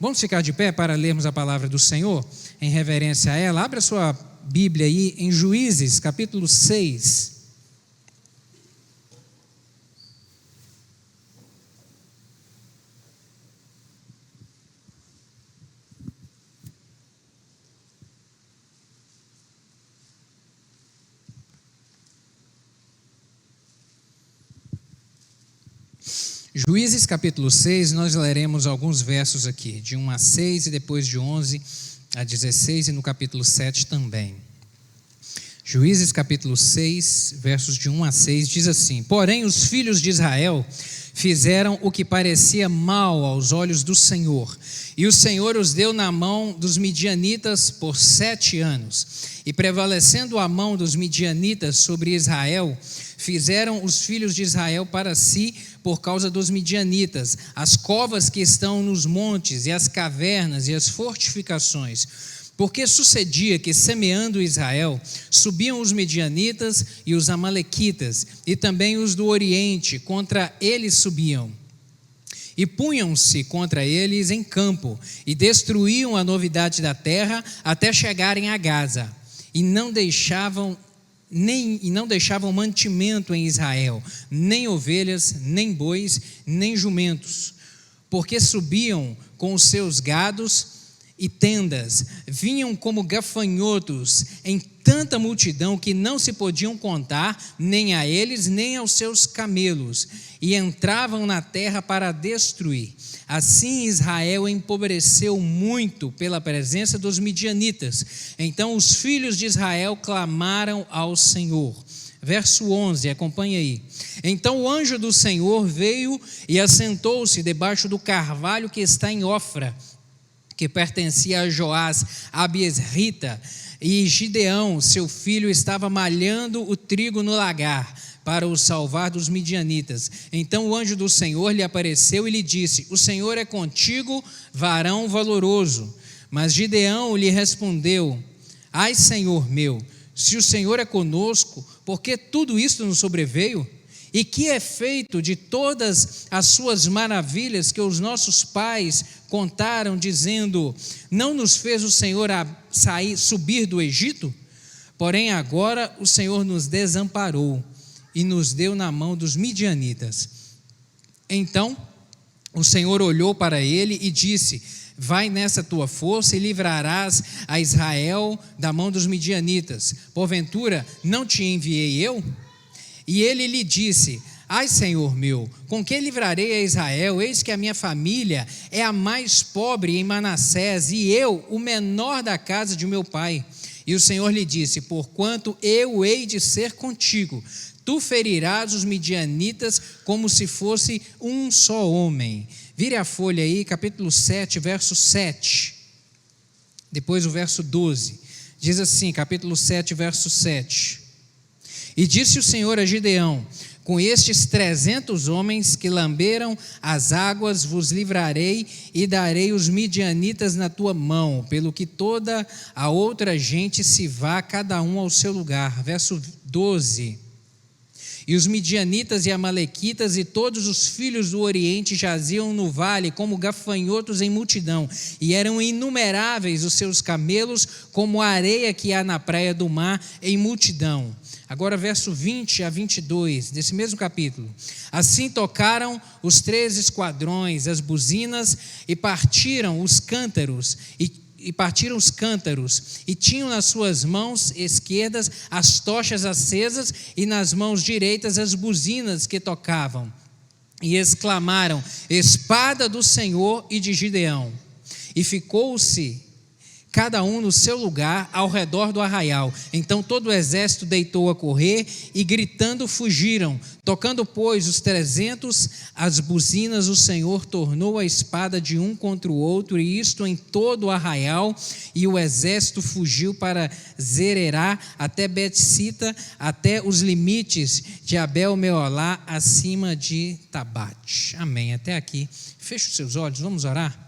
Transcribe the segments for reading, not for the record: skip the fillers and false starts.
Vamos ficar de pé para lermos a palavra do Senhor, em reverência a ela. Abra sua Bíblia aí em Juízes, capítulo 6. Juízes capítulo 6, nós leremos alguns versos aqui, de 1 a 6 e depois de 11 a 16 e no capítulo 7 também. Juízes capítulo 6, versos de 1 a 6, diz assim: Porém os filhos de Israel fizeram o que parecia mal aos olhos do Senhor, e o Senhor os deu na mão dos midianitas por 7 anos. E prevalecendo a mão dos midianitas sobre Israel, fizeram os filhos de Israel para si, por causa dos midianitas, as covas que estão nos montes, e as cavernas, e as fortificações. Porque sucedia que, semeando Israel, subiam os midianitas e os amalequitas, e também os do Oriente, contra eles subiam. E punham-se contra eles em campo, e destruíam a novidade da terra, até chegarem a Gaza, e não deixavam mantimento em Israel, nem ovelhas, nem bois, nem jumentos, porque subiam com os seus gados e tendas, vinham como gafanhotos em tanta multidão que não se podiam contar, nem a eles, nem aos seus camelos, e entravam na terra para destruir. Assim Israel empobreceu muito pela presença dos midianitas. Então os filhos de Israel clamaram ao Senhor. Verso 11, acompanha aí. Então o anjo do Senhor veio e assentou-se debaixo do carvalho que está em Ofra, que pertencia a Joás, Abiesrita, e Gideão, seu filho, estava malhando o trigo no lagar, para o salvar dos midianitas. Então o anjo do Senhor lhe apareceu e lhe disse: O Senhor é contigo, varão valoroso. Mas Gideão lhe respondeu: Ai, Senhor meu, se o Senhor é conosco, por que tudo isto nos sobreveio? E que é feito de todas as suas maravilhas que os nossos pais contaram, dizendo: Não nos fez o Senhor subir do Egito? Porém agora o Senhor nos desamparou e nos deu na mão dos midianitas. Então o Senhor olhou para ele e disse: Vai nessa tua força e livrarás a Israel da mão dos midianitas. Porventura não te enviei eu? E ele lhe disse: Ai, Senhor meu, com que livrarei a Israel? Eis que a minha família é a mais pobre em Manassés, e eu, o menor da casa de meu pai. E o Senhor lhe disse: Porquanto eu hei de ser contigo, tu ferirás os midianitas como se fosse um só homem. Vire a folha aí, capítulo 7, verso 7. Depois o verso 12. Diz assim, capítulo 7, verso 7. E disse o Senhor a Gideão: Com estes 300 homens que lamberam as águas vos livrarei e darei os midianitas na tua mão, pelo que toda a outra gente se vá, cada um ao seu lugar. Verso 12. E os midianitas e amalequitas e todos os filhos do Oriente jaziam no vale como gafanhotos em multidão, e eram inumeráveis os seus camelos, como a areia que há na praia do mar em multidão. Agora verso 20 a 22, desse mesmo capítulo. Assim tocaram os 3 esquadrões, as buzinas, e partiram os cântaros, e tinham nas suas mãos esquerdas as tochas acesas, e nas mãos direitas as buzinas que tocavam. E exclamaram: Espada do Senhor e de Gideão. E ficou-se cada um no seu lugar ao redor do arraial. Então todo o exército deitou a correr e gritando fugiram. Tocando, pois, os 300 as buzinas, o Senhor tornou a espada de um contra o outro, e isto em todo o arraial, e o exército fugiu para Zererá, até Bet-sita, até os limites de Abel-meolá, acima de Tabate. Amém. Até aqui. Feche os seus olhos, vamos orar?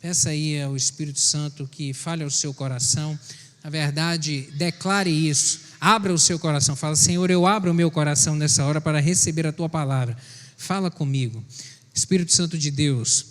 Peça aí ao Espírito Santo que fale ao seu coração. Na verdade, declare isso. Abra o seu coração. Fala: Senhor, eu abro o meu coração nessa hora para receber a tua palavra. Fala comigo. Espírito Santo de Deus,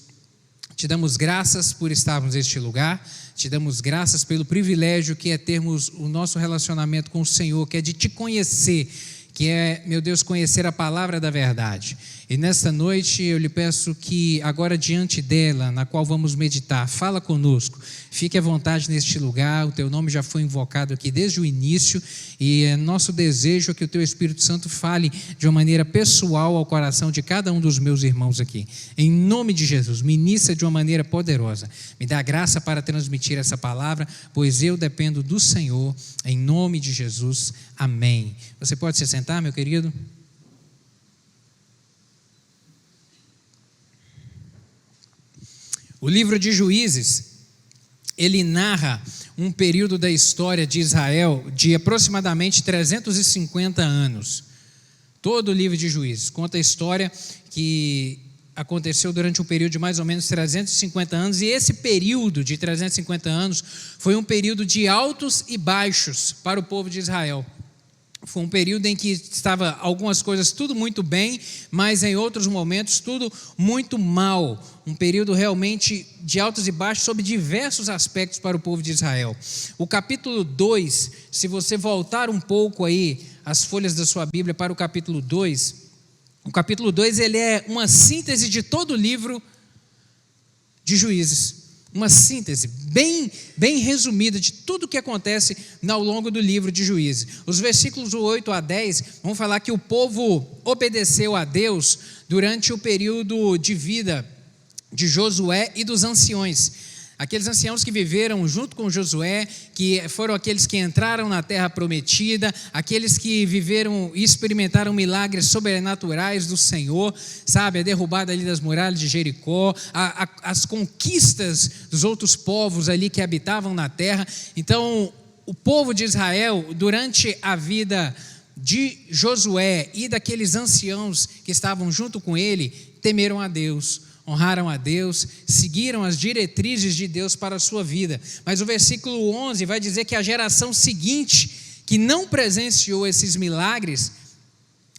Te damos graças por estarmos neste lugar, te damos graças pelo privilégio que é termos o nosso relacionamento com o Senhor, que é de te conhecer, que é, meu Deus, conhecer a palavra da verdade. E nesta noite eu lhe peço que agora diante dela, na qual vamos meditar, fala conosco, fique à vontade neste lugar, o teu nome já foi invocado aqui desde o início, e é nosso desejo que o teu Espírito Santo fale de uma maneira pessoal ao coração de cada um dos meus irmãos aqui. Em nome de Jesus, ministra de uma maneira poderosa, me dá graça para transmitir essa palavra, pois eu dependo do Senhor, em nome de Jesus, amém. Você pode se sentar, meu querido? O livro de Juízes, ele narra um período da história de Israel de aproximadamente 350 anos. Todo o livro de Juízes conta a história que aconteceu durante um período de mais ou menos 350 anos, e esse período de 350 anos foi um período de altos e baixos para o povo de Israel. Foi um período em que estava algumas coisas tudo muito bem, mas em outros momentos tudo muito mal. Um período realmente de altos e baixos sobre diversos aspectos para o povo de Israel. O capítulo 2, se você voltar um pouco aí as folhas da sua Bíblia para o capítulo 2, o capítulo 2 ele é uma síntese de todo o livro de Juízes. Uma síntese bem resumida de tudo o que acontece ao longo do livro de Juízes. Os versículos 8 a 10 vão falar que o povo obedeceu a Deus durante o período de vida de Josué e dos anciões. Aqueles anciãos que viveram junto com Josué, que foram aqueles que entraram na terra prometida, aqueles que viveram e experimentaram milagres sobrenaturais do Senhor, sabe, a derrubada ali das muralhas de Jericó, as conquistas dos outros povos ali que habitavam na terra. Então, o povo de Israel, durante a vida de Josué e daqueles anciãos que estavam junto com ele, temeram a Deus, honraram a Deus, seguiram as diretrizes de Deus para a sua vida. Mas o versículo 11 vai dizer que a geração seguinte, que não presenciou esses milagres,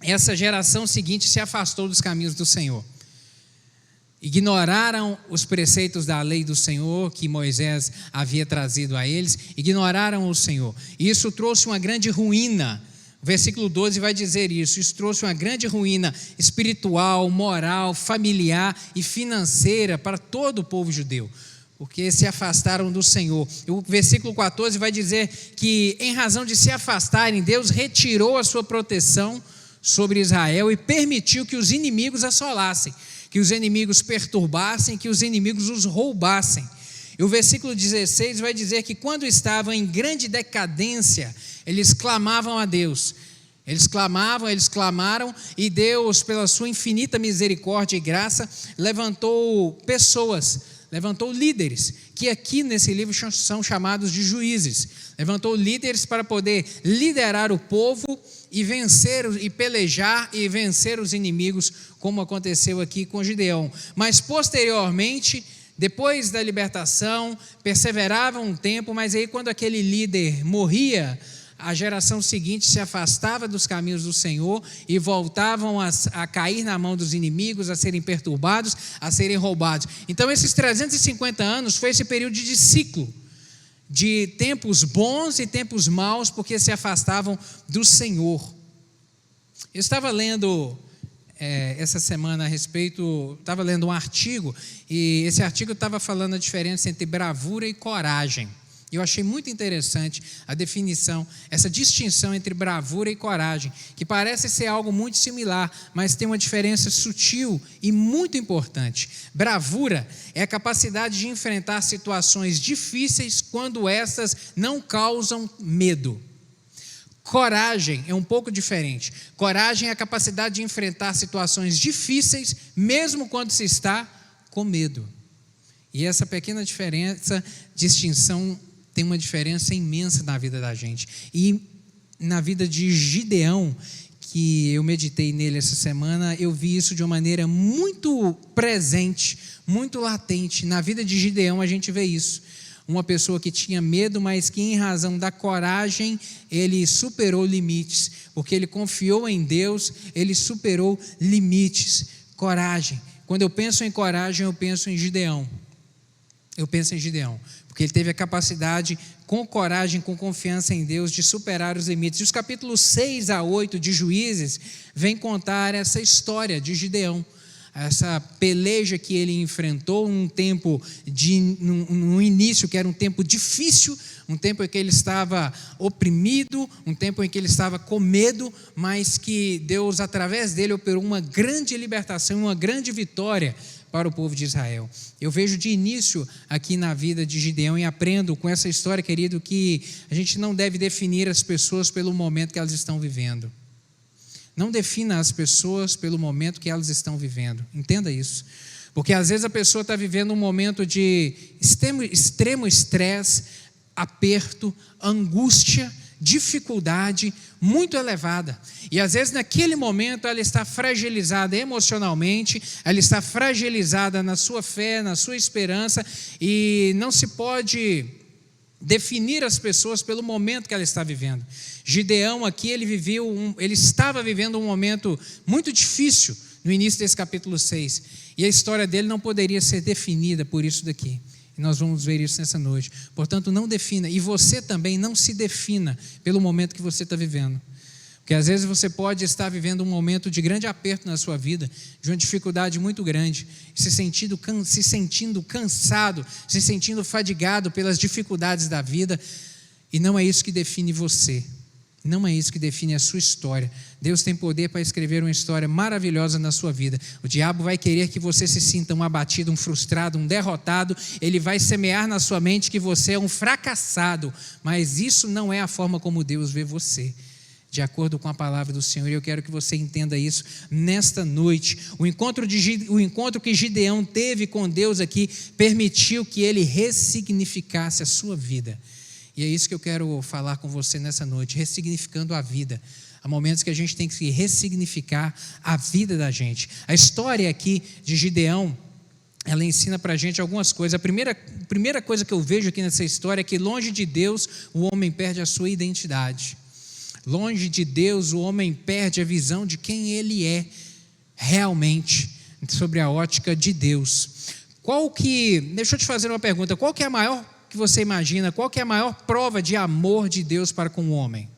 essa geração seguinte se afastou dos caminhos do Senhor. Ignoraram os preceitos da lei do Senhor que Moisés havia trazido a eles, ignoraram o Senhor. E isso trouxe uma grande ruína. O versículo 12 vai dizer isso. Isso trouxe uma grande ruína espiritual, moral, familiar e financeira para todo o povo judeu, porque se afastaram do Senhor. O versículo 14 vai dizer que, em razão de se afastarem, Deus retirou a sua proteção sobre Israel e permitiu que os inimigos assolassem, que os inimigos perturbassem, que os inimigos os roubassem. E o versículo 16 vai dizer que, quando estavam em grande decadência, eles clamavam a Deus. Eles clamaram, e Deus, pela sua infinita misericórdia e graça, levantou pessoas, levantou líderes, que aqui nesse livro são chamados de juízes. Levantou líderes para poder liderar o povo e vencer, e pelejar e vencer os inimigos, como aconteceu aqui com Gideão. Mas posteriormente, depois da libertação, perseveravam um tempo, mas aí quando aquele líder morria, a geração seguinte se afastava dos caminhos do Senhor e voltavam a cair na mão dos inimigos, a serem perturbados, a serem roubados. Então esses 350 anos foi esse período de ciclo, de tempos bons e tempos maus, porque se afastavam do Senhor. Eu estava lendo essa semana estava lendo um artigo, e esse artigo estava falando a diferença entre bravura e coragem. Eu achei muito interessante a definição, essa distinção entre bravura e coragem, que parece ser algo muito similar, mas tem uma diferença sutil e muito importante. Bravura é a capacidade de enfrentar situações difíceis quando essas não causam medo. Coragem é um pouco diferente. Coragem é a capacidade de enfrentar situações difíceis, mesmo quando se está com medo. E essa pequena distinção tem uma diferença imensa na vida da gente. E na vida de Gideão, que eu meditei nele essa semana, eu vi isso de uma maneira muito presente, muito latente. Na vida de Gideão a gente vê isso. Uma pessoa que tinha medo, mas que, em razão da coragem, ele superou limites, porque ele confiou em Deus, ele superou limites. Coragem. Quando eu penso em coragem, eu penso em Gideão. Eu penso em Gideão, porque ele teve a capacidade, com coragem, com confiança em Deus, de superar os limites. E os capítulos 6 a 8 de Juízes vêm contar essa história de Gideão, essa peleja que ele enfrentou, um tempo no início que era um tempo difícil, um tempo em que ele estava oprimido, um tempo em que ele estava com medo, mas que Deus, através dele, operou uma grande libertação, uma grande vitória para o povo de Israel. Eu vejo de início aqui na vida de Gideão e aprendo com essa história, querido, que a gente não deve definir as pessoas pelo momento que elas estão vivendo. Não defina as pessoas pelo momento que elas estão vivendo. Entenda isso. Porque às vezes a pessoa está vivendo um momento de extremo estresse, aperto, angústia, dificuldade muito elevada. E às vezes naquele momento ela está fragilizada emocionalmente, ela está fragilizada na sua fé, na sua esperança, e não se pode definir as pessoas pelo momento que ela está vivendo. Gideão aqui, ele estava vivendo um momento muito difícil no início desse capítulo 6, e a história dele não poderia ser definida por isso daqui. E nós vamos ver isso nessa noite. Portanto, não defina, e você também não se defina pelo momento que você está vivendo. Porque às vezes você pode estar vivendo um momento de grande aperto na sua vida, de uma dificuldade muito grande, se sentindo cansado, se sentindo fadigado pelas dificuldades da vida, e não é isso que define você, não é isso que define a sua história. Deus tem poder para escrever uma história maravilhosa na sua vida. O diabo vai querer que você se sinta um abatido, um frustrado, um derrotado. Ele vai semear na sua mente que você é um fracassado, mas isso não é a forma como Deus vê você, de acordo com a palavra do Senhor. E eu quero que você entenda isso nesta noite. O encontro que Gideão teve com Deus aqui permitiu que ele ressignificasse a sua vida. E é isso que eu quero falar com você nessa noite, ressignificando a vida. Há momentos que a gente tem que ressignificar a vida da gente. A história aqui de Gideão, ela ensina para a gente algumas coisas. A primeira coisa que eu vejo aqui nessa história é que longe de Deus o homem perde a sua identidade. Longe de Deus o homem perde a visão de quem ele é realmente, sobre a ótica de Deus. Deixa eu te fazer uma pergunta, qual que é a maior que você imagina, qual que é a maior prova de amor de Deus para com o homem?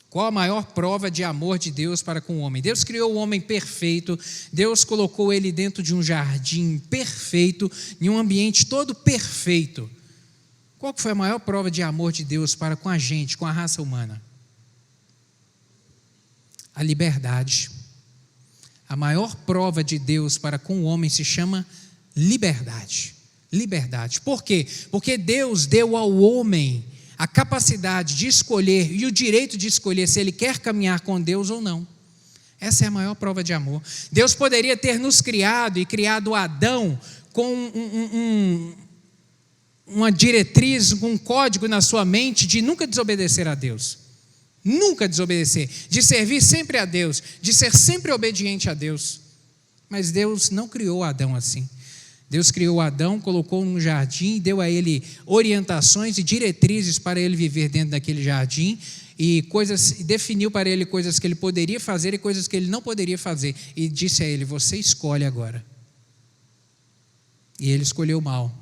Qual a maior prova de amor de Deus para com o homem? Deus criou o homem perfeito, Deus colocou ele dentro de um jardim perfeito, em um ambiente todo perfeito. Qual que foi a maior prova de amor de Deus para com a gente, com a raça humana? A liberdade. A maior prova de Deus para com o homem se chama liberdade. Liberdade. Por quê? Porque Deus deu ao homem a capacidade de escolher e o direito de escolher se ele quer caminhar com Deus ou não. Essa é a maior prova de amor. Deus poderia ter nos criado e criado Adão com uma diretriz, um código na sua mente de nunca desobedecer a Deus. Nunca desobedecer. De servir sempre a Deus. De ser sempre obediente a Deus. Mas Deus não criou Adão assim. Deus criou Adão, colocou num jardim, deu a ele orientações e diretrizes para ele viver dentro daquele jardim e definiu para ele coisas que ele poderia fazer e coisas que ele não poderia fazer. E disse a ele: você escolhe agora. E ele escolheu mal.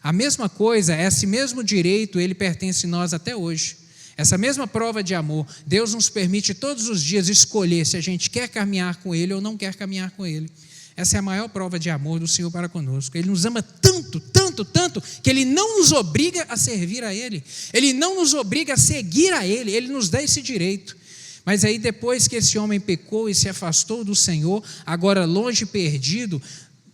A mesma coisa, esse mesmo direito, ele pertence a nós até hoje. Essa mesma prova de amor, Deus nos permite todos os dias escolher se a gente quer caminhar com Ele ou não quer caminhar com Ele. Essa é a maior prova de amor do Senhor para conosco. Ele nos ama tanto, tanto, tanto, que Ele não nos obriga a servir a Ele. Ele não nos obriga a seguir a Ele. Ele nos dá esse direito. Mas aí depois que esse homem pecou e se afastou do Senhor, agora longe, perdido,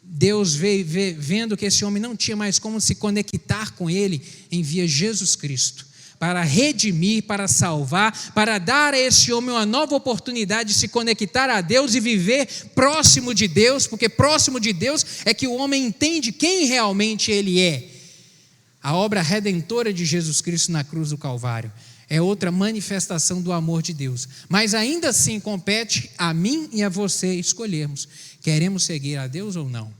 Deus veio vendo que esse homem não tinha mais como se conectar com Ele, envia Jesus Cristo para redimir, para salvar, para dar a esse homem uma nova oportunidade de se conectar a Deus e viver próximo de Deus, porque próximo de Deus é que o homem entende quem realmente ele é. A obra redentora de Jesus Cristo na cruz do Calvário é outra manifestação do amor de Deus, mas ainda assim compete a mim e a você escolhermos, queremos seguir a Deus ou não.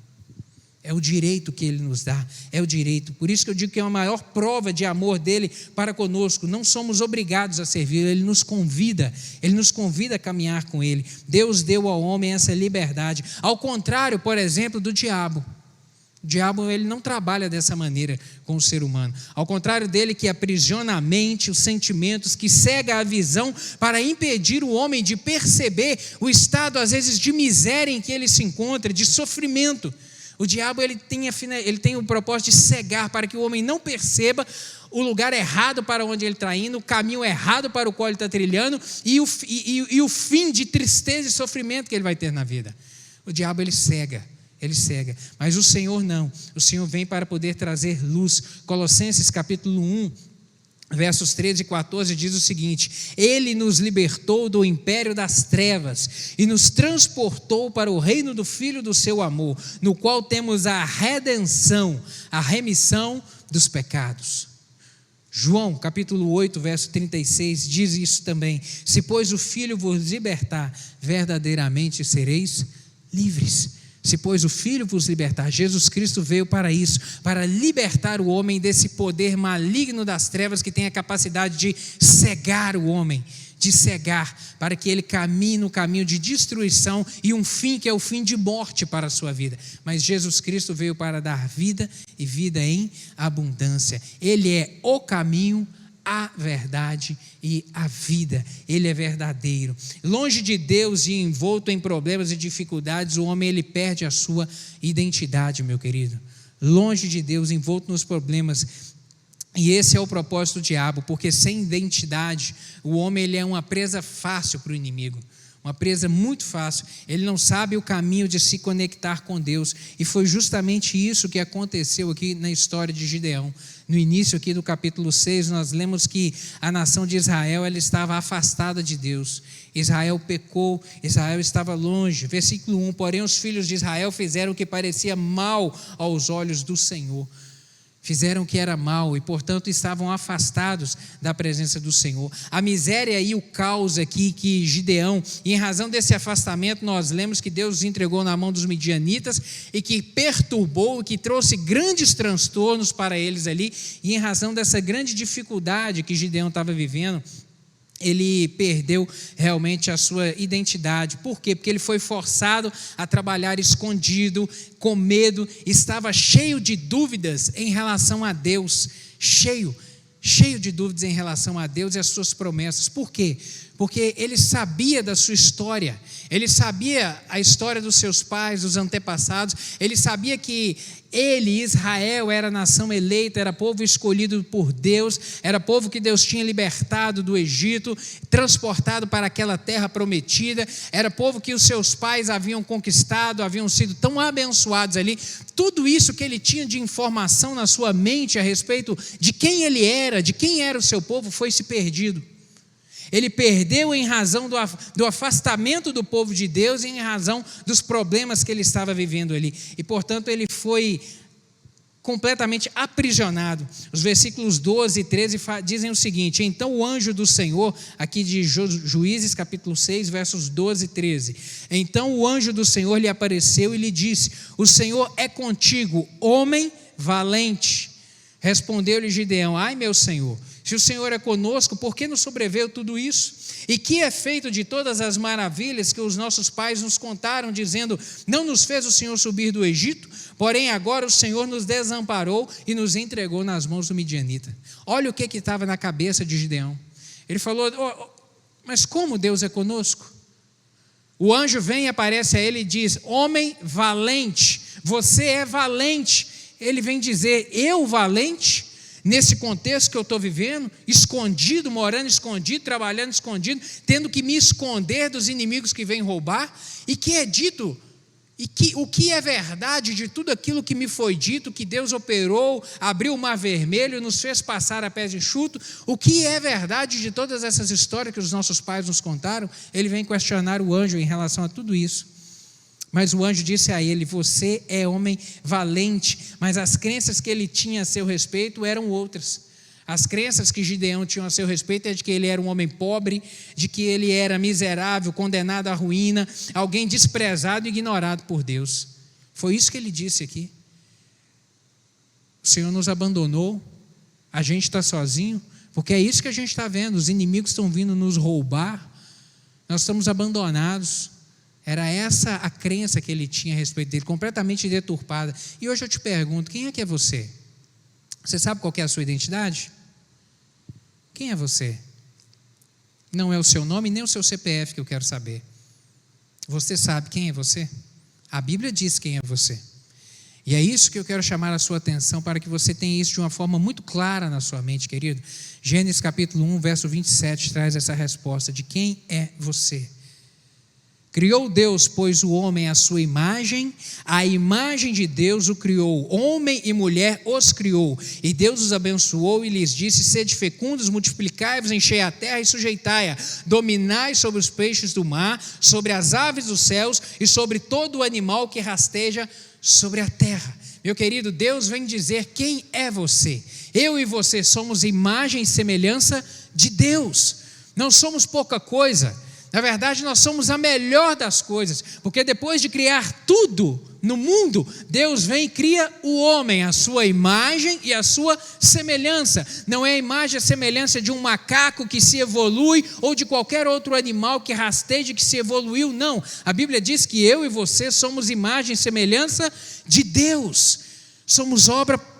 É o direito que Ele nos dá, é o direito. Por isso que eu digo que é a maior prova de amor dEle para conosco. Não somos obrigados a servir, Ele nos convida a caminhar com Ele. Deus deu ao homem essa liberdade, ao contrário, por exemplo, do diabo. O diabo, ele não trabalha dessa maneira com o ser humano. Ao contrário dele, que aprisiona a mente, os sentimentos, que cega a visão para impedir o homem de perceber o estado, às vezes, de miséria em que ele se encontra, de sofrimento. O diabo, ele tem o propósito de cegar para que o homem não perceba o lugar errado para onde ele está indo, o caminho errado para o qual ele está trilhando e o fim de tristeza e sofrimento que ele vai ter na vida. O diabo, ele cega, mas o Senhor não. O Senhor vem para poder trazer luz. Colossenses capítulo 1, versos 13 e 14 diz o seguinte: Ele nos libertou do império das trevas e nos transportou para o reino do Filho do seu amor, no qual temos a redenção, a remissão dos pecados. João capítulo 8, verso 36 diz isso também: Se pois o Filho vos libertar, verdadeiramente sereis livres. Se pois o Filho vos libertar, Jesus Cristo veio para isso, para libertar o homem desse poder maligno das trevas que tem a capacidade de cegar o homem, para que ele caminhe no caminho de destruição e um fim que é o fim de morte para a sua vida. Mas Jesus Cristo veio para dar vida e vida em abundância. Ele é o caminho, a verdade e a vida. Ele é verdadeiro. Longe de Deus e envolto em problemas e dificuldades, o homem, ele perde a sua identidade, meu querido. Longe de Deus, envolto nos problemas. E esse é o propósito do diabo, porque sem identidade, o homem, ele é uma presa fácil para o inimigo. Uma presa muito fácil. Ele não sabe o caminho de se conectar com Deus. E foi justamente isso que aconteceu aqui na história de Gideão. No início aqui do capítulo 6, nós lemos que a nação de Israel, ela estava afastada de Deus. Israel pecou, Israel estava longe. Versículo 1: Porém os filhos de Israel fizeram o que parecia mal aos olhos do Senhor. Fizeram o que era mal e, portanto, estavam afastados da presença do Senhor. A miséria e o caos aqui que Gideão, e em razão desse afastamento, nós lemos que Deus os entregou na mão dos midianitas e que perturbou, que trouxe grandes transtornos para eles ali, e em razão dessa grande dificuldade que Gideão estava vivendo, ele perdeu realmente a sua identidade. Por quê? Porque ele foi forçado a trabalhar escondido, com medo, estava cheio de dúvidas em relação a Deus, cheio de dúvidas em relação a Deus e as suas promessas. Por quê? Porque ele sabia da sua história, ele sabia a história dos seus pais, dos antepassados, ele sabia que ele, Israel, era a nação eleita, era povo escolhido por Deus, era povo que Deus tinha libertado do Egito, transportado para aquela terra prometida, era povo que os seus pais haviam conquistado, haviam sido tão abençoados ali. Tudo isso que ele tinha de informação na sua mente a respeito de quem ele era, de quem era o seu povo, foi se perdido. Ele perdeu em razão do afastamento do povo de Deus e em razão dos problemas que ele estava vivendo ali. E, portanto, ele foi completamente aprisionado. Os versículos 12 e 13 dizem o seguinte: Então o anjo do Senhor, aqui de Juízes capítulo 6, versos 12 e 13. Então o anjo do Senhor lhe apareceu e lhe disse: O Senhor é contigo, homem valente. Respondeu-lhe Gideão: Ai, meu Senhor, se o Senhor é conosco, por que nos sobreveio tudo isso? E que é feito de todas as maravilhas que os nossos pais nos contaram, dizendo: Não nos fez o Senhor subir do Egito? Porém agora o Senhor nos desamparou e nos entregou nas mãos do midianita. Olha o que estava na cabeça de Gideão. Ele falou: Mas como Deus é conosco? O anjo vem e aparece a ele e diz: Homem valente, você é valente. Ele vem dizer: Eu valente? Nesse contexto que eu estou vivendo, escondido, morando escondido, trabalhando escondido, tendo que me esconder dos inimigos que vêm roubar, e que é dito, o que é verdade de tudo aquilo que me foi dito, que Deus operou, abriu o mar vermelho, nos fez passar a pés enxuto, o que é verdade de todas essas histórias que os nossos pais nos contaram? Ele vem questionar o anjo em relação a tudo isso. Mas o anjo disse a ele: Você é homem valente. Mas as crenças que ele tinha a seu respeito eram outras. As crenças que Gideão tinha a seu respeito é de que ele era um homem pobre, de que ele era miserável, condenado à ruína, alguém desprezado e ignorado por Deus. Foi isso que ele disse aqui. O Senhor nos abandonou, a gente está sozinho, porque é isso que a gente está vendo, os inimigos estão vindo nos roubar, nós estamos abandonados. Era essa a crença que ele tinha a respeito dele, completamente deturpada. E hoje eu te pergunto, quem é que é você? Você sabe qual que é a sua identidade? Quem é você? Não é o seu nome nem o seu CPF que eu quero saber. Você sabe quem é você? A Bíblia diz quem é você. E é isso que eu quero chamar a sua atenção, para que você tenha isso de uma forma muito clara na sua mente, querido. Gênesis capítulo 1, verso 27, traz essa resposta de quem é você. Criou Deus, pois, o homem à sua imagem, a imagem de Deus o criou, homem e mulher os criou, e Deus os abençoou e lhes disse: sede fecundos, multiplicai-vos, enchei a terra e sujeitai-a, dominai sobre os peixes do mar, sobre as aves dos céus e sobre todo o animal que rasteja sobre a terra. Meu querido, Deus vem dizer quem é você. Eu e você somos imagem e semelhança de Deus, não somos pouca coisa. Na verdade, nós somos a melhor das coisas, porque depois de criar tudo no mundo, Deus vem e cria o homem, a sua imagem e a sua semelhança. Não é a imagem e a semelhança de um macaco que se evolui, ou de qualquer outro animal que rasteja, que se evoluiu, não. A Bíblia diz que eu e você somos imagem e semelhança de Deus, somos obra-prima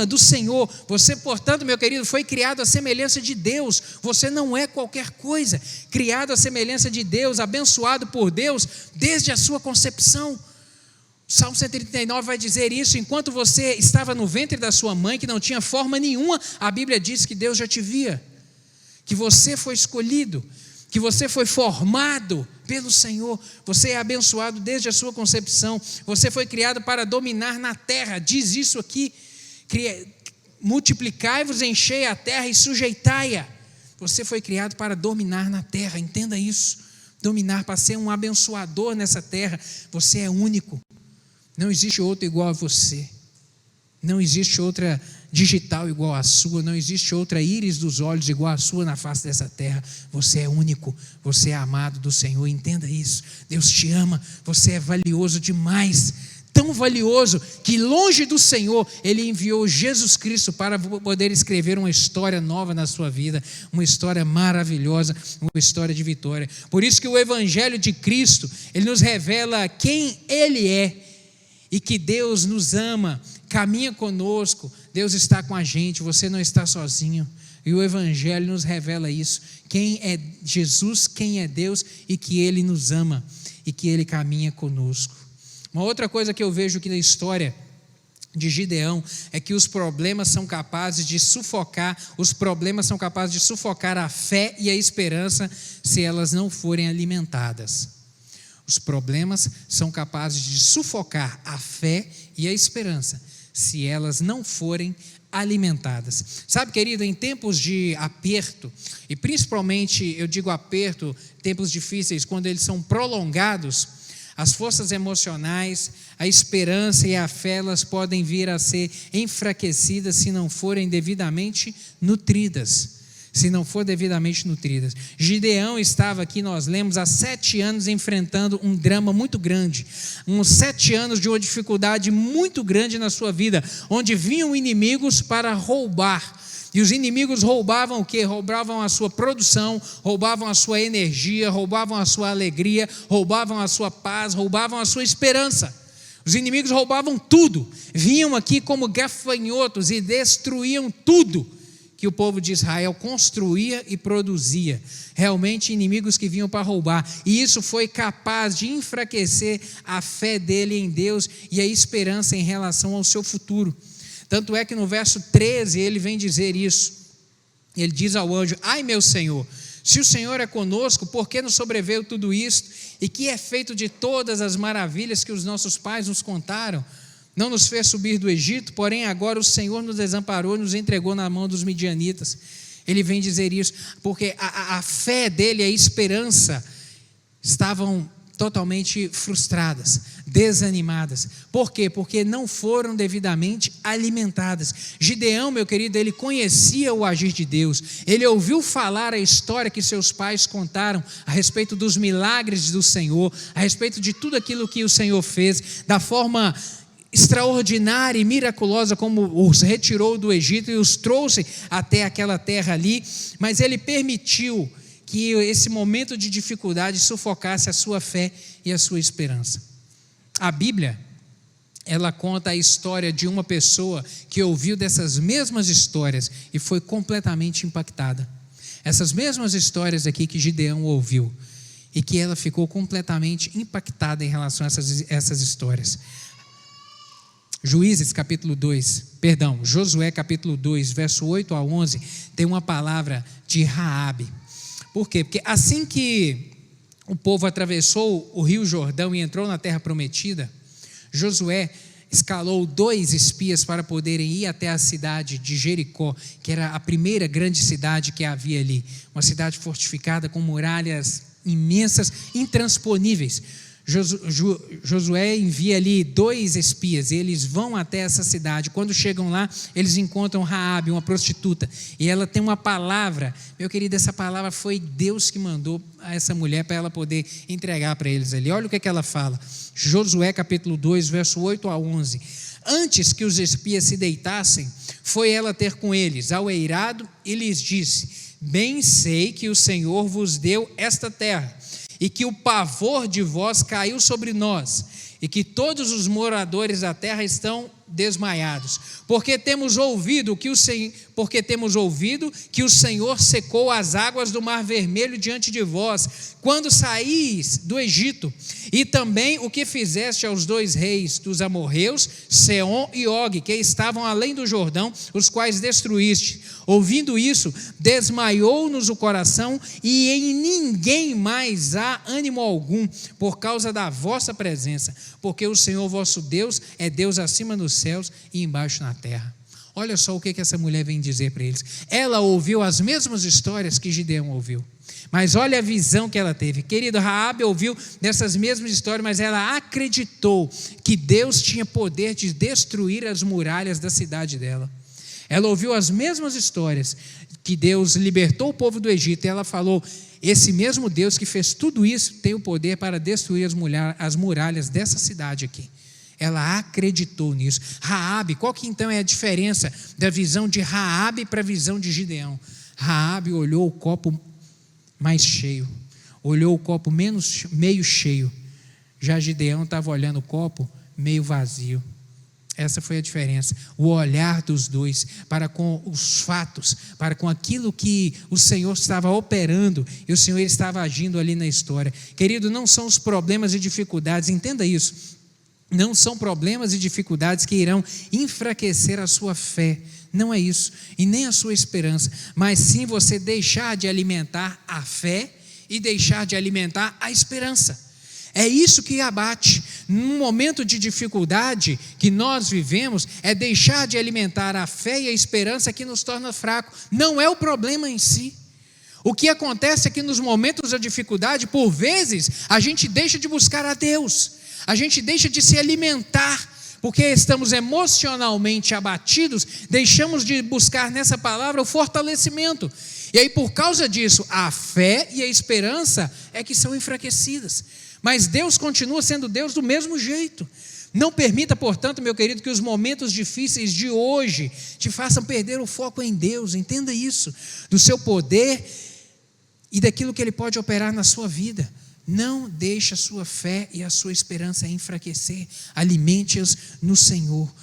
do Senhor. Você, portanto, meu querido, foi criado à semelhança de Deus. Você não é qualquer coisa, criado à semelhança de Deus, abençoado por Deus desde a sua concepção. O Salmo 139 vai dizer isso: enquanto você estava no ventre da sua mãe, que não tinha forma nenhuma, a Bíblia diz que Deus já te via, que você foi escolhido, que você foi formado pelo Senhor. Você é abençoado desde a sua concepção. Você foi criado para dominar na terra. Diz isso aqui: multiplicai-vos, enchei a terra e sujeitai-a. Você foi criado para dominar na terra, entenda isso. Dominar, para ser um abençoador nessa terra. Você é único, não existe outro igual a você, não existe outra digital igual à sua, não existe outra íris dos olhos igual à sua na face dessa terra. Você é único, você é amado do Senhor, entenda isso. Deus te ama, você é valioso demais, tão valioso que longe do Senhor Ele enviou Jesus Cristo para poder escrever uma história nova na sua vida, uma história maravilhosa, uma história de vitória. Por isso que o Evangelho de Cristo, ele nos revela quem Ele é, e que Deus nos ama, caminha conosco, Deus está com a gente, você não está sozinho. E o Evangelho nos revela isso: quem é Jesus, quem é Deus, e que Ele nos ama e que Ele caminha conosco. Uma outra coisa que eu vejo aqui na história de Gideão é que os problemas são capazes de sufocar a fé e a esperança se elas não forem alimentadas. Os problemas são capazes de sufocar a fé e a esperança se elas não forem alimentadas. Sabe, querido, em tempos de aperto, e principalmente eu digo aperto, tempos difíceis, quando eles são prolongados, as forças emocionais, a esperança e a fé, elas podem vir a ser enfraquecidas se não forem devidamente nutridas. Gideão estava aqui, nós lemos, há 7 anos enfrentando um drama muito grande, uns 7 anos de uma dificuldade muito grande na sua vida, onde vinham inimigos para roubar. E os inimigos roubavam o quê? Roubavam a sua produção, roubavam a sua energia, roubavam a sua alegria, roubavam a sua paz, roubavam a sua esperança. Os inimigos roubavam tudo, vinham aqui como gafanhotos e destruíam tudo que o povo de Israel construía e produzia. Realmente inimigos que vinham para roubar. E isso foi capaz de enfraquecer a fé dele em Deus e a esperança em relação ao seu futuro. Tanto é que no verso 13 ele vem dizer isso. Ele diz ao anjo: ai, meu Senhor, se o Senhor é conosco, por que nos sobreveio tudo isto? E que é feito de todas as maravilhas que os nossos pais nos contaram? Não nos fez subir do Egito, porém agora o Senhor nos desamparou e nos entregou na mão dos midianitas. Ele vem dizer isso, porque a fé dele e a esperança estavam totalmente frustradas, desanimadas. Por quê? Porque não foram devidamente alimentadas. Gideão, meu querido, ele conhecia o agir de Deus, ele ouviu falar a história que seus pais contaram a respeito dos milagres do Senhor, a respeito de tudo aquilo que o Senhor fez, da forma extraordinária e miraculosa como os retirou do Egito e os trouxe até aquela terra ali, mas ele permitiu que esse momento de dificuldade sufocasse a sua fé e a sua esperança. A Bíblia, ela conta a história de uma pessoa que ouviu dessas mesmas histórias e foi completamente impactada. Essas mesmas histórias aqui que Gideão ouviu e que ela ficou completamente impactada em relação a essas histórias. Josué capítulo 2, verso 8 a 11, tem uma palavra de Raabe. Por quê? Porque assim que o povo atravessou o rio Jordão e entrou na terra prometida, Josué escalou 2 espias para poderem ir até a cidade de Jericó, que era a primeira grande cidade que havia ali, uma cidade fortificada com muralhas imensas, intransponíveis. Josué envia ali 2 espias, eles vão até essa cidade. Quando chegam lá, eles encontram Raabe, uma prostituta, e ela tem uma palavra. Meu querido, essa palavra foi Deus que mandou a essa mulher para ela poder entregar para eles ali. Olha o que ela fala, Josué capítulo 2, verso 8 a 11. Antes que os espias se deitassem, foi ela ter com eles ao eirado e lhes disse: bem sei que o Senhor vos deu esta terra, e que o pavor de vós caiu sobre nós, e que todos os moradores da terra estão desmaiados, porque temos ouvido que o Senhor secou as águas do Mar Vermelho diante de vós, quando saís do Egito, e também o que fizeste aos 2 reis dos amorreus, Seom e Og, que estavam além do Jordão, os quais destruíste. Ouvindo isso, desmaiou-nos o coração, e em ninguém mais há ânimo algum, por causa da vossa presença, porque o Senhor vosso Deus é Deus acima dos céus e embaixo na terra. Olha só o que essa mulher vem dizer para eles. Ela ouviu as mesmas histórias que Gideão ouviu, mas olha a visão que ela teve. Querido, Raabe ouviu dessas mesmas histórias, mas ela acreditou que Deus tinha poder de destruir as muralhas da cidade dela. Ela ouviu as mesmas histórias, que Deus libertou o povo do Egito, e ela falou: esse mesmo Deus que fez tudo isso tem o poder para destruir as muralhas dessa cidade aqui. Ela acreditou nisso. Raabe, qual que então é a diferença da visão de Raabe para a visão de Gideão? Raabe olhou o copo mais cheio, olhou o copo meio cheio. Já Gideão estava olhando o copo meio vazio. Essa foi a diferença, o olhar dos dois para com os fatos, para com aquilo que o Senhor estava operando e o Senhor estava agindo ali na história. Querido, não são os problemas e dificuldades, entenda isso, não são problemas e dificuldades que irão enfraquecer a sua fé, não é isso, e nem a sua esperança, mas sim você deixar de alimentar a fé e deixar de alimentar a esperança. É isso que abate. Num momento de dificuldade que nós vivemos, é deixar de alimentar a fé e a esperança que nos torna fraco. Não é o problema em si. O que acontece é que nos momentos da dificuldade, por vezes, a gente deixa de buscar a Deus, a gente deixa de se alimentar, porque estamos emocionalmente abatidos, deixamos de buscar nessa palavra o fortalecimento. E aí, por causa disso, a fé e a esperança é que são enfraquecidas. Mas Deus continua sendo Deus do mesmo jeito. Não permita, portanto, meu querido, que os momentos difíceis de hoje te façam perder o foco em Deus. Entenda isso, do seu poder e daquilo que Ele pode operar na sua vida. Não deixe a sua fé e a sua esperança enfraquecer. Alimente-as no Senhor.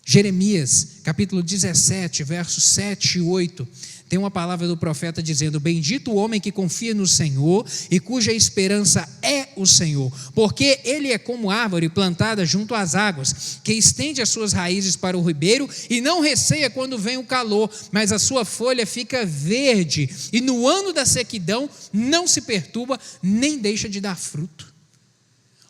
Jeremias, capítulo 17, versos 7 e 8. Tem uma palavra do profeta dizendo: bendito o homem que confia no Senhor e cuja esperança é o Senhor, porque ele é como árvore plantada junto às águas, que estende as suas raízes para o ribeiro e não receia quando vem o calor, mas a sua folha fica verde, e no ano da sequidão não se perturba, nem deixa de dar fruto.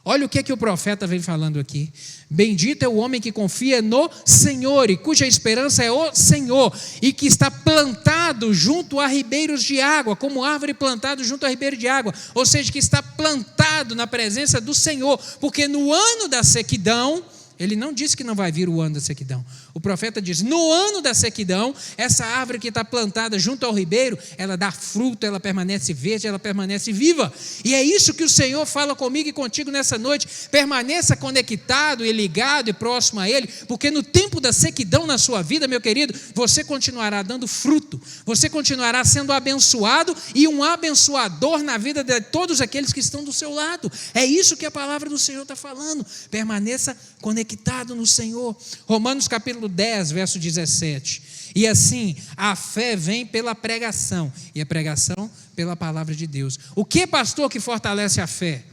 Olha o que o profeta vem falando aqui. Bendito é o homem que confia no Senhor e cuja esperança é o Senhor, e que está plantado junto a ribeiros de água, como árvore plantada junto a ribeiro de água, ou seja, que está plantado na presença do Senhor, porque no ano da sequidão, ele não disse que não vai vir o ano da sequidão, O profeta diz: no ano da sequidão, essa árvore que está plantada junto ao ribeiro, ela dá fruto, ela permanece verde, ela permanece viva. E é isso que o Senhor fala comigo e contigo nessa noite. Permaneça conectado e ligado e próximo a Ele, porque no tempo da sequidão na sua vida, meu querido, você continuará dando fruto, você continuará sendo abençoado e um abençoador na vida de todos aqueles que estão do seu lado. É isso que a palavra do Senhor está falando. Permaneça conectado no Senhor. Romanos capítulo 10, verso 17. E assim, a fé vem pela pregação, e a pregação pela palavra de Deus. O que, pastor, que fortalece a fé?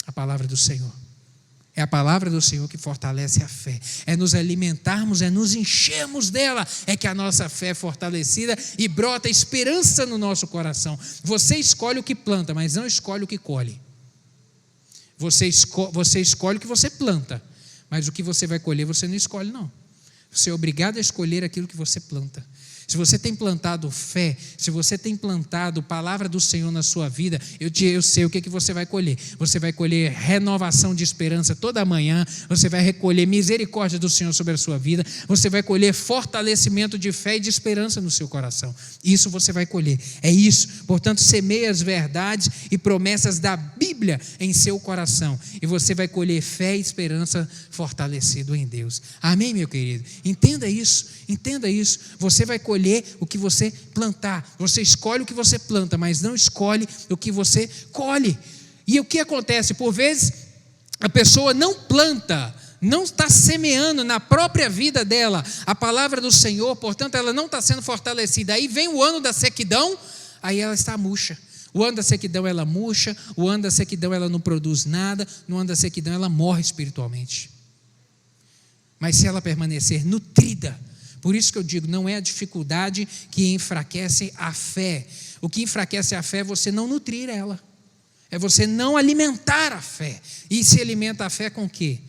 A palavra do Senhor. É a palavra do Senhor que fortalece a fé. É nos alimentarmos, é nos enchermos dela, é que a nossa fé é fortalecida e brota esperança no nosso coração. Você escolhe o que planta, mas não escolhe o que colhe. Você escolhe o que você planta, mas o que você vai colher você não escolhe, não. Você é obrigado a escolher aquilo que você planta. Se você tem plantado fé, se você tem plantado a palavra do Senhor na sua vida, eu sei o que você vai colher. Você vai colher renovação de esperança toda manhã, você vai recolher misericórdia do Senhor sobre a sua vida, você vai colher fortalecimento de fé e de esperança no seu coração. Isso você vai colher. É isso. Portanto, semeie as verdades e promessas da Bíblia em seu coração, e você vai colher fé e esperança fortalecido em Deus. Amém, meu querido? Entenda isso, entenda isso. Você vai colher o que você plantar. Você escolhe o que você planta, mas não escolhe o que você colhe. E o que acontece? Por vezes a pessoa não planta, não está semeando na própria vida dela a palavra do Senhor, portanto ela não está sendo fortalecida. Aí vem o ano da sequidão, aí ela está murcha. O ano da sequidão ela murcha, o ano da sequidão ela não produz nada, no ano da sequidão ela morre espiritualmente. Mas se ela permanecer nutrida, por isso que eu digo, não é a dificuldade que enfraquece a fé. O que enfraquece a fé é você não nutrir ela, é você não alimentar a fé. E se alimenta a fé com o quê?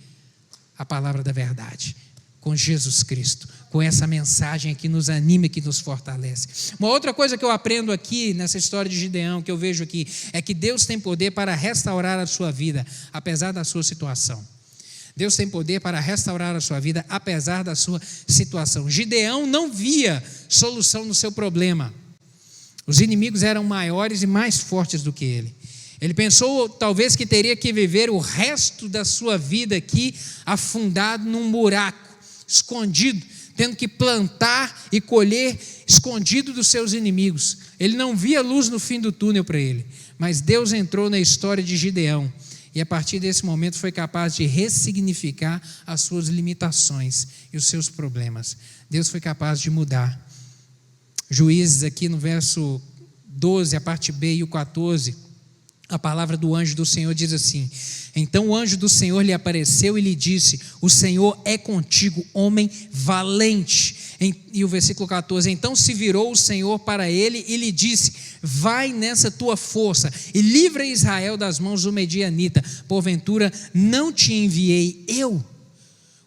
A palavra da verdade, com Jesus Cristo, com essa mensagem que nos anima e que nos fortalece. Uma outra coisa que eu aprendo aqui nessa história de Gideão, que eu vejo aqui, é que Deus tem poder para restaurar a sua vida, apesar da sua situação. Deus tem poder para restaurar a sua vida, apesar da sua situação. Gideão não via solução no seu problema. Os inimigos eram maiores e mais fortes do que ele. Ele pensou talvez que teria que viver o resto da sua vida aqui, afundado num buraco, escondido, tendo que plantar e colher escondido dos seus inimigos. Ele não via luz no fim do túnel para ele, mas Deus entrou na história de Gideão e a partir desse momento foi capaz de ressignificar as suas limitações e os seus problemas. Deus foi capaz de mudar. Juízes aqui no verso 12, a parte B e o 14, a palavra do anjo do Senhor diz assim: então o anjo do Senhor lhe apareceu e lhe disse: o Senhor é contigo, homem valente. E o versículo 14: então se virou o Senhor para ele e lhe disse: vai nessa tua força e livra Israel das mãos do medianita, porventura não te enviei eu?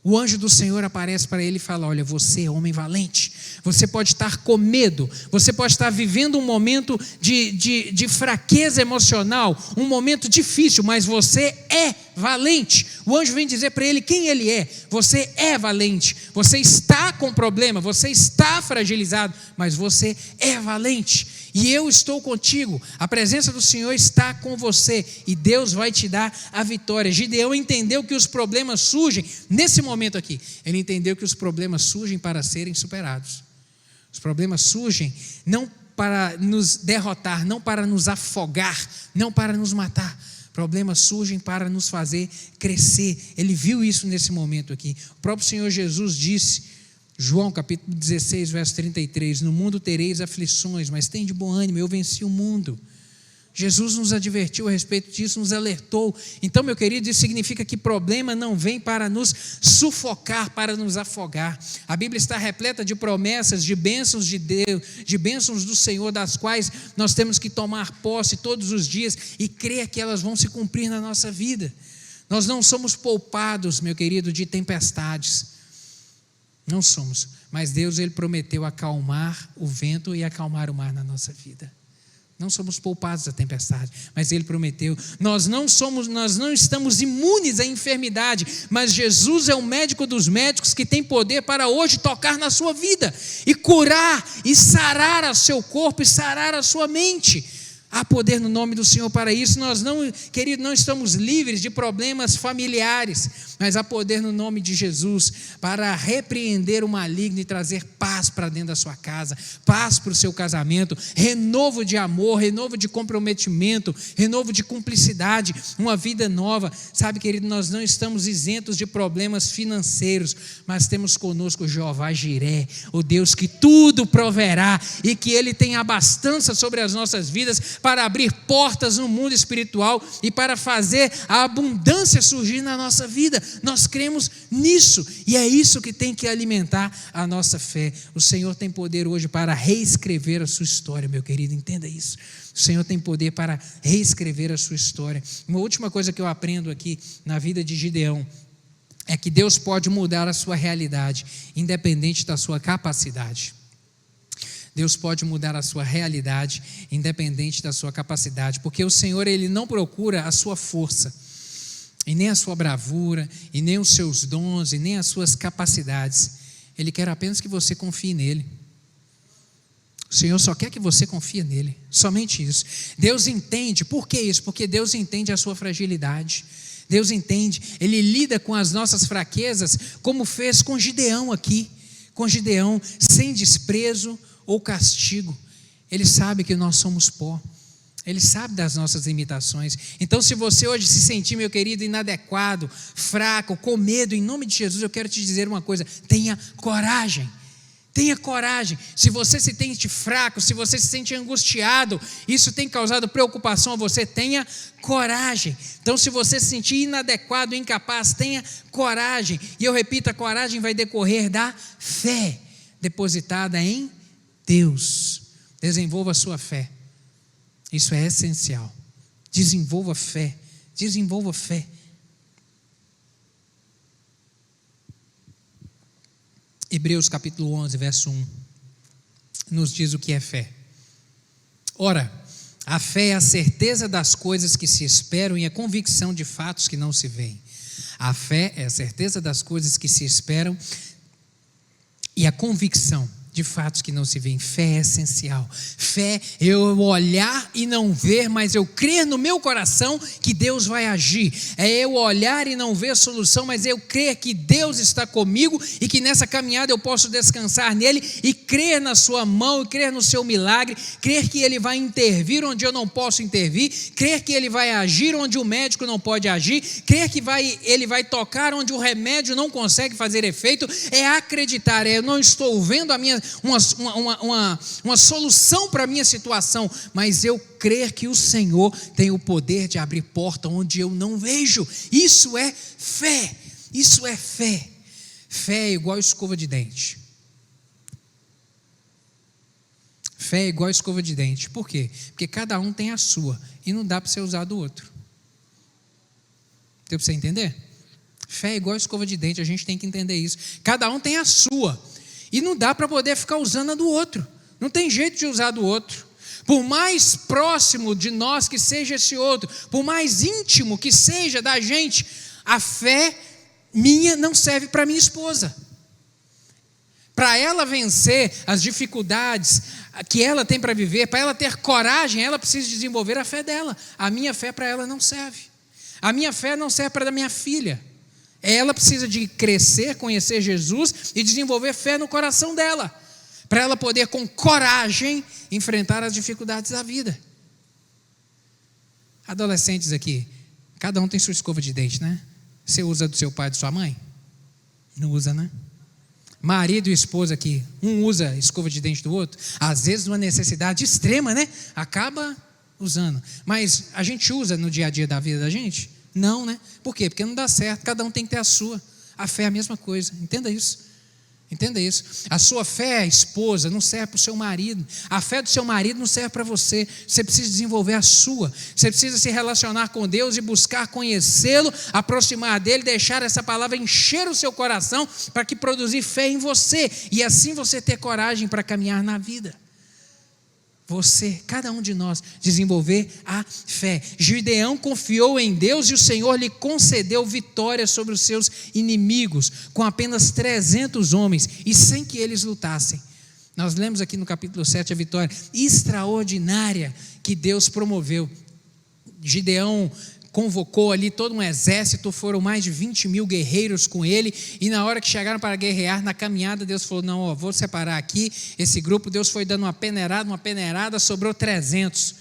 O anjo do Senhor aparece para ele e fala: olha, você é homem valente, você pode estar com medo, você pode estar vivendo um momento de fraqueza emocional, um momento difícil, mas você é valente. O anjo vem dizer para ele quem ele é: você é valente, você está com problema, você está fragilizado, mas você é valente. E eu estou contigo, a presença do Senhor está com você e Deus vai te dar a vitória. Gideão entendeu que os problemas surgem, nesse momento aqui, ele entendeu que os problemas surgem para serem superados. Os problemas surgem não para nos derrotar, não para nos afogar, não para nos matar. Problemas surgem para nos fazer crescer. Ele viu isso nesse momento aqui. O próprio Senhor Jesus disse, João capítulo 16, verso 33, no mundo tereis aflições, mas tem de bom ânimo, eu venci o mundo. Jesus nos advertiu a respeito disso, nos alertou. Então, meu querido, isso significa que problema não vem para nos sufocar, para nos afogar. A Bíblia está repleta de promessas, de bênçãos de Deus, de bênçãos do Senhor, das quais nós temos que tomar posse todos os dias e crer que elas vão se cumprir na nossa vida. Nós não somos poupados, meu querido, de tempestades. Não somos, mas Deus, Ele prometeu acalmar o vento e acalmar o mar na nossa vida. Não somos poupados da tempestade, mas Ele prometeu. Nós não estamos imunes à enfermidade, mas Jesus é o médico dos médicos que tem poder para hoje tocar na sua vida e curar e sarar o seu corpo e sarar a sua mente. Há poder no nome do Senhor para isso. Nós não, querido, não estamos livres de problemas familiares, mas há poder no nome de Jesus para repreender o maligno e trazer paz para dentro da sua casa, paz para o seu casamento, renovo de amor, renovo de comprometimento, renovo de cumplicidade, uma vida nova. Sabe, querido, nós não estamos isentos de problemas financeiros, mas temos conosco Jeová Jiré, o Deus que tudo proverá e que Ele tem abastança sobre as nossas vidas para abrir portas no mundo espiritual e para fazer a abundância surgir na nossa vida. Nós cremos nisso e é isso que tem que alimentar a nossa fé. O Senhor tem poder hoje para reescrever a sua história, meu querido, entenda isso. O Senhor tem poder para reescrever a sua história. Uma última coisa que eu aprendo aqui na vida de Gideão é que Deus pode mudar a sua realidade, independente da sua capacidade. Deus pode mudar a sua realidade, independente da sua capacidade, porque o Senhor, Ele não procura a sua força, e nem a sua bravura, e nem os seus dons, e nem as suas capacidades. Ele quer apenas que você confie nele. O Senhor só quer que você confie nele, somente isso. Deus entende, por que isso? Porque Deus entende a sua fragilidade. Deus entende, Ele lida com as nossas fraquezas, como fez com Gideão aqui, com Gideão, sem desprezo ou castigo. Ele sabe que nós somos pó, Ele sabe das nossas limitações. Então, se você hoje se sentir, meu querido, inadequado, fraco, com medo, em nome de Jesus, eu quero te dizer uma coisa: tenha coragem. Tenha coragem. Se você se sente fraco, se você se sente angustiado, isso tem causado preocupação a você, tenha coragem. Então, se você se sentir inadequado, incapaz, tenha coragem. E eu repito, a coragem vai decorrer da fé depositada em Deus. Desenvolva a sua fé. Isso é essencial. Desenvolva fé. Desenvolva fé. Hebreus capítulo 11, verso 1, nos diz o que é fé. Ora, a fé é a certeza das coisas que se esperam e a convicção de fatos que não se veem. A fé é a certeza das coisas que se esperam e a convicção de fatos que não se veem. Fé é essencial. Fé é eu olhar e não ver, mas eu crer no meu coração que Deus vai agir. É eu olhar e não ver a solução, mas eu crer que Deus está comigo e que nessa caminhada eu posso descansar nele e crer na sua mão, e crer no seu milagre, crer que ele vai intervir onde eu não posso intervir, crer que ele vai agir onde o médico não pode agir, crer que ele vai tocar onde o remédio não consegue fazer efeito. É acreditar, eu não estou vendo uma solução para a minha situação, mas eu crer que o Senhor tem o poder de abrir porta onde eu não vejo. Isso é fé. Isso é fé. Fé é igual escova de dente. Fé é igual escova de dente. Por quê? Porque cada um tem a sua e não dá para você usar do outro. Deu para você entender? Fé é igual escova de dente, a gente tem que entender isso. Cada um tem a sua e não dá para poder ficar usando a do outro. Não tem jeito de usar do outro. Por mais próximo de nós que seja esse outro, por mais íntimo que seja da gente, a fé minha não serve para minha esposa. Para ela vencer as dificuldades que ela tem para viver, para ela ter coragem, ela precisa desenvolver a fé dela. A minha fé para ela não serve. A minha fé não serve para a minha filha. Ela precisa de crescer, conhecer Jesus e desenvolver fé no coração dela, para ela poder com coragem enfrentar as dificuldades da vida. Adolescentes aqui, cada um tem sua escova de dente, né? Você usa do seu pai e de sua mãe? Não usa, né? Marido e esposa aqui, um usa escova de dente do outro, às vezes uma necessidade extrema, né? Acaba usando, mas a gente usa no dia a dia da vida da gente? Não, né? Por quê? Porque não dá certo, cada um tem que ter a sua. A fé é a mesma coisa, entenda isso. Entenda isso. A sua fé, esposa, não serve para o seu marido. A fé do seu marido não serve para você. Você precisa desenvolver a sua. Você precisa se relacionar com Deus e buscar conhecê-lo, aproximar dele, deixar essa palavra encher o seu coração para que produzir fé em você. E assim você ter coragem para caminhar na vida. você, cada um de nós, desenvolver a fé. Gideão confiou em Deus e o Senhor lhe concedeu vitória sobre os seus inimigos, com apenas 300 homens e sem que eles lutassem. Nós lemos aqui no capítulo 7 a vitória extraordinária que Deus promoveu. Gideão convocou ali todo um exército, foram mais de 20 mil guerreiros com ele, e na hora que chegaram para guerrear, na caminhada, Deus falou, não, vou separar aqui esse grupo. Deus foi dando uma peneirada, sobrou 300,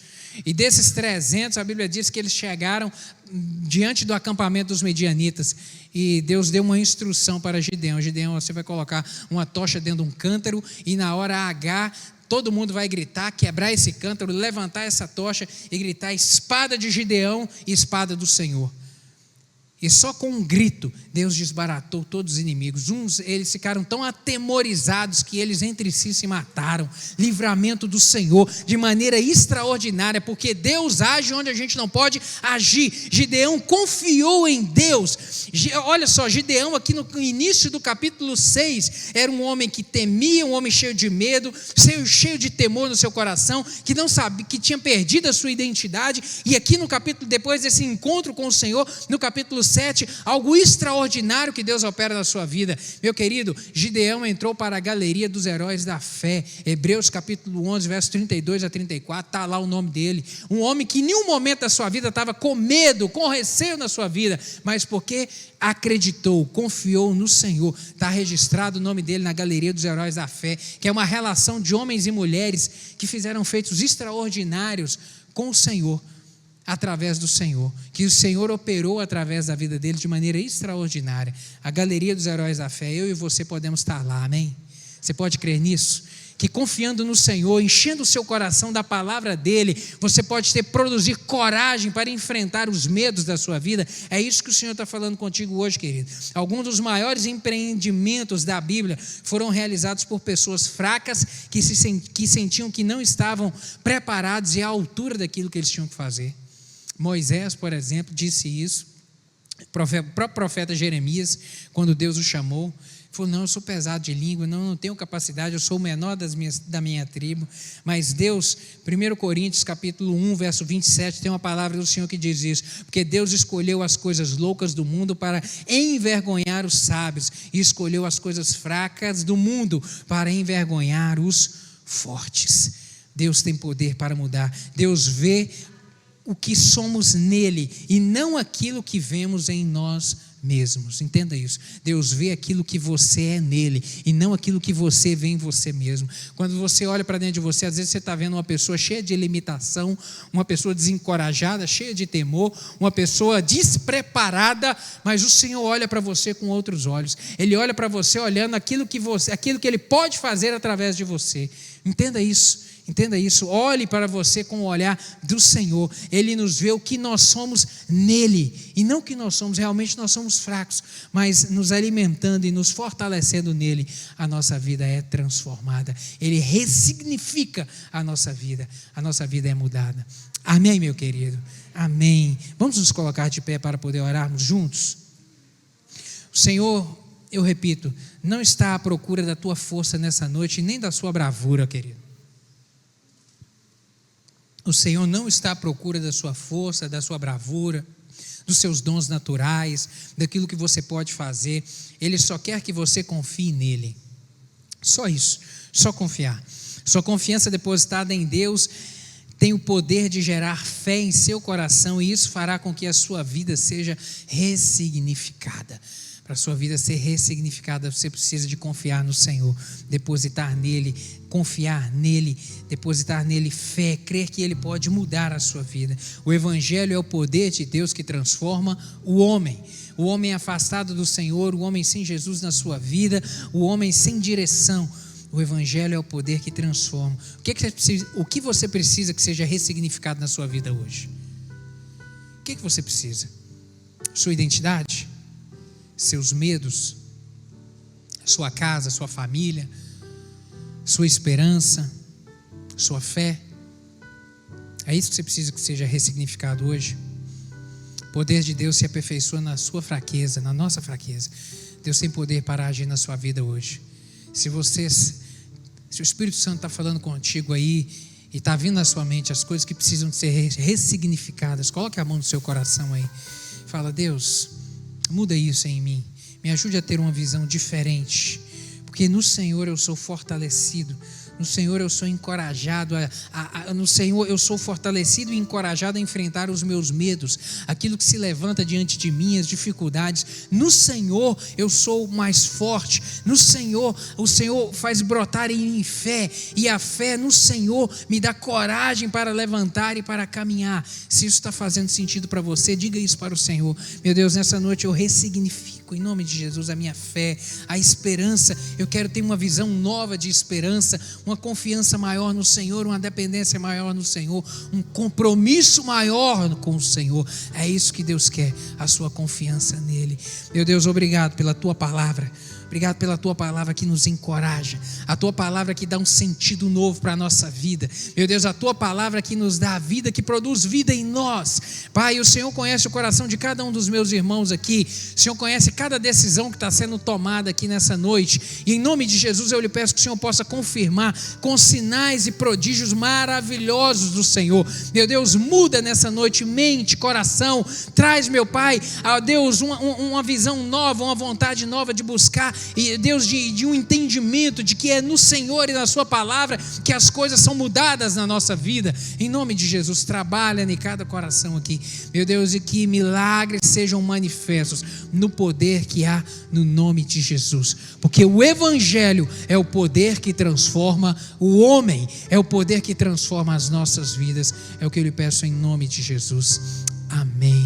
e desses 300, a Bíblia diz que eles chegaram diante do acampamento dos medianitas, e Deus deu uma instrução para Gideão, você vai colocar uma tocha dentro de um cântaro, e na hora H, todo mundo vai gritar, quebrar esse cântaro, levantar essa tocha e gritar, espada de Gideão e espada do Senhor. E só com um grito, Deus desbaratou todos os inimigos. Eles ficaram tão atemorizados que eles entre si se mataram. Livramento do Senhor, de maneira extraordinária, porque Deus age onde a gente não pode agir. Gideão confiou em Deus. Olha só, Gideão aqui no início do capítulo 6, era um homem que temia, um homem cheio de medo, cheio de temor no seu coração, que não sabia, que tinha perdido a sua identidade. E aqui no capítulo, depois desse encontro com o Senhor, no capítulo 7, algo extraordinário que Deus opera na sua vida. Meu querido, Gideão entrou para a galeria dos heróis da fé. Hebreus capítulo 11, verso 32 a 34, está lá o nome dele. Um homem que em nenhum momento da sua vida estava com medo, com receio na sua vida, mas porque acreditou, confiou no Senhor, está registrado o nome dele na galeria dos heróis da fé, que é uma relação de homens e mulheres que fizeram feitos extraordinários com o Senhor, através do Senhor, que o Senhor operou através da vida dele de maneira extraordinária. A galeria dos heróis da fé, eu e você podemos estar lá, amém? Você pode crer nisso? Que confiando no Senhor, enchendo o seu coração da palavra dele, você pode produzir coragem para enfrentar os medos da sua vida. É isso que o Senhor está falando contigo hoje, querido. Alguns dos maiores empreendimentos da Bíblia foram realizados por pessoas fracas que sentiam que não estavam preparados e à altura daquilo que eles tinham que fazer. Moisés, por exemplo, disse isso. O próprio profeta Jeremias, quando Deus o chamou, falou, não, eu sou pesado de língua, não tenho capacidade, eu sou o menor da minha tribo. Mas Deus, 1 Coríntios capítulo 1, verso 27, tem uma palavra do Senhor que diz isso, porque Deus escolheu as coisas loucas do mundo para envergonhar os sábios, e escolheu as coisas fracas do mundo para envergonhar os fortes. Deus tem poder para mudar. Deus vê o que somos nele e não aquilo que vemos em nós mesmos. Entenda isso. Deus vê aquilo que você é nele e não aquilo que você vê em você mesmo. Quando você olha para dentro de você, às vezes você está vendo uma pessoa cheia de limitação, uma pessoa desencorajada, cheia de temor, uma pessoa despreparada, mas o Senhor olha para você com outros olhos. Ele olha para você olhando aquilo que ele pode fazer através de você. Entenda isso. Entenda isso, olhe para você com o olhar do Senhor. Ele nos vê o que nós somos nele, e não o que nós somos, realmente nós somos fracos, mas nos alimentando e nos fortalecendo nele, a nossa vida é transformada. Ele ressignifica a nossa vida é mudada. Amém, meu querido? Amém. Vamos nos colocar de pé para poder orarmos juntos? O Senhor, eu repito, não está à procura da tua força nessa noite, nem da sua bravura, querido. O Senhor não está à procura da sua força, da sua bravura, dos seus dons naturais, daquilo que você pode fazer. Ele só quer que você confie nele. Só isso, só confiar. Sua confiança depositada em Deus tem o poder de gerar fé em seu coração, e isso fará com que a sua vida seja ressignificada. Para a sua vida ser ressignificada, você precisa de confiar no Senhor, depositar nele, confiar nele, depositar nele fé, crer que ele pode mudar a sua vida. O Evangelho é o poder de Deus que transforma o homem afastado do Senhor, o homem sem Jesus na sua vida, o homem sem direção. O Evangelho é o poder que transforma. O que você precisa que seja ressignificado na sua vida hoje? O que você precisa? Sua identidade? Seus medos, sua casa, sua família, sua esperança, sua fé. É isso que você precisa que seja ressignificado hoje. O poder de Deus se aperfeiçoa na sua fraqueza, na nossa fraqueza. Deus tem poder para agir na sua vida hoje. Se o Espírito Santo está falando contigo aí e está vindo à sua mente as coisas que precisam de ser ressignificadas, coloque a mão no seu coração aí. Fala: Deus, muda isso em mim. Me ajude a ter uma visão diferente. Porque no Senhor eu sou fortalecido. No Senhor eu sou encorajado, no Senhor eu sou fortalecido e encorajado a enfrentar os meus medos, aquilo que se levanta diante de mim, as dificuldades. No Senhor eu sou mais forte. No Senhor, o Senhor faz brotar em mim fé, e a fé no Senhor me dá coragem para levantar e para caminhar. Se isso está fazendo sentido para você, diga isso para o Senhor. Meu Deus, nessa noite eu ressignifico em nome de Jesus a minha fé, a esperança. Eu quero ter uma visão nova de esperança, uma confiança maior no Senhor, uma dependência maior no Senhor, um compromisso maior com o Senhor. É isso que Deus quer, a sua confiança nele. Meu Deus, obrigado pela tua palavra. Obrigado pela tua palavra que nos encoraja, a tua palavra que dá um sentido novo para a nossa vida. Meu Deus, a tua palavra que nos dá a vida, que produz vida em nós. Pai, o Senhor conhece o coração de cada um dos meus irmãos aqui. O Senhor conhece cada decisão que está sendo tomada aqui nessa noite. E em nome de Jesus eu lhe peço que o Senhor possa confirmar com sinais e prodígios maravilhosos do Senhor. Meu Deus, muda nessa noite mente, coração. Traz, meu Pai, a Deus, uma visão nova, uma vontade nova de buscar. E Deus, de um entendimento de que é no Senhor e na sua palavra que as coisas são mudadas na nossa vida. Em nome de Jesus, trabalha em cada coração aqui, meu Deus, e que milagres sejam manifestos no poder que há no nome de Jesus, porque o Evangelho é o poder que transforma o homem, é o poder que transforma as nossas vidas. É o que eu lhe peço em nome de Jesus, amém.